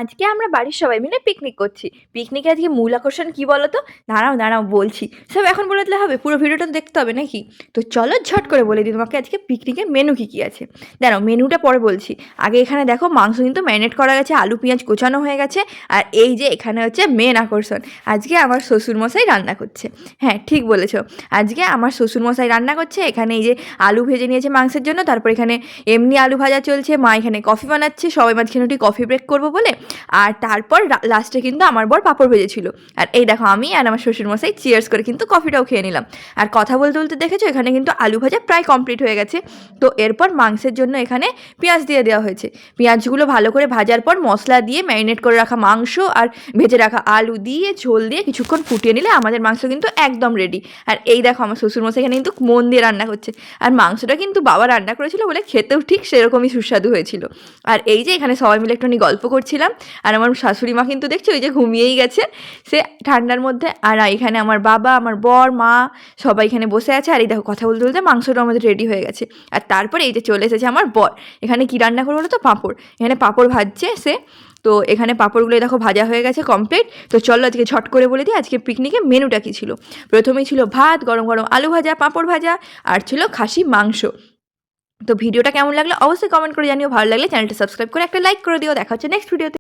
আজকে আমরা বাড়ির সবাই মিলে পিকনিক করছি। পিকনিকে আজকে মূল আকর্ষণ কি বলো তো? দাঁড়াও বলছি। সব এখন বলে দিলে হবে? পুরো ভিডিওটা তো দেখতে হবে নাকি? তো চলো ঝট করে বলে দিই তোমাকে আজকে পিকনিকের মেনু কী কী আছে। দাঁড়াও, মেনুটা পরে বলছি। আগে এখানে দেখো মাংস কিন্তু ম্যারিনেট করা গেছে, আলু পেঁয়াজ কোচানো হয়ে গেছে। আর এই যে এখানে হচ্ছে মেন আকর্ষণ, আজকে আমার শ্বশুরমশাই রান্না করছে। হ্যাঁ, ঠিক বলেছ, আজকে আমার শ্বশুরমশাই রান্না করছে। এখানে এই যে আলু ভেজে নিয়েছে মাংসের জন্য, তারপর এখানে এমনি আলু ভাজা চলছে, মা এখানে কফি বানাচ্ছে, সবাই মাঝখানে একটু কফি ব্রেক করবো বলে। আর তারপর লাস্টে কিন্তু আমার বর পাঁপড় ভেজেছিল। আর এই দেখো আমি আর আমার শ্বশুরমশাই চিয়ার্স করে কিন্তু কফিটাও খেয়ে নিলাম। আর কথা বলতে বলতে দেখেছো এখানে কিন্তু আলু ভাজা প্রায় কমপ্লিট হয়ে গেছে। তো এরপর মাংসের জন্য এখানে পেঁয়াজ দিয়ে দেওয়া হয়েছে। পেঁয়াজগুলো ভালো করে ভাজার পর মশলা দিয়ে ম্যারিনেট করে রাখা মাংস আর ভেজে রাখা আলু দিয়ে ঝোল দিয়ে কিছুক্ষণ ফুটিয়ে নিলে আমাদের মাংস কিন্তু একদম রেডি। আর এই দেখো আমার শ্বশুরমশাই এখানে কিন্তু মন দিয়ে রান্না করছে। আর মাংসটা কিন্তু বাবা রান্না করেছিল বলে খেতেও ঠিক সেরকমই সুস্বাদু হয়েছিল। আর এই যে এখানে সবাই মিলে একটুখানি গল্প করছিলাম। আর আমার শাশুড়ি মা কিন্তু দেখছি ওই যে ঘুমিয়েই গেছে সে ঠান্ডার মধ্যে। আর এখানে আমার বাবা, আমার বর, মা সবাই এখানে বসে আছে। আর এই দেখো কথা বলতে বলতে মাংসটা আমাদের রেডি হয়ে গেছে। আর তারপরে এই যে চলে এসেছে আমার বর। এখানে কী রান্না করবো বলো তো? পাঁপড়। এখানে পাঁপড় ভাজছে সে। তো এখানে পাঁপড়গুলো দেখো ভাজা হয়ে গেছে কমপ্লিট। তো চলো আজকে ঝট করে বলে দিই আজকে পিকনিকে মেনুটা কী ছিল। প্রথমেই ছিল ভাত, গরম গরম আলু ভাজা, পাঁপড় ভাজা, আর ছিল খাসি মাংস। তো ভিডিওটা কেমন লাগলো অবশ্যই কমেন্ট করে জানিও। ভালো লাগলে চ্যানেলটা সাবস্ক্রাইব করে একটা লাইক করে দিও। দেখা হচ্ছে নেক্সট ভিডিওতে।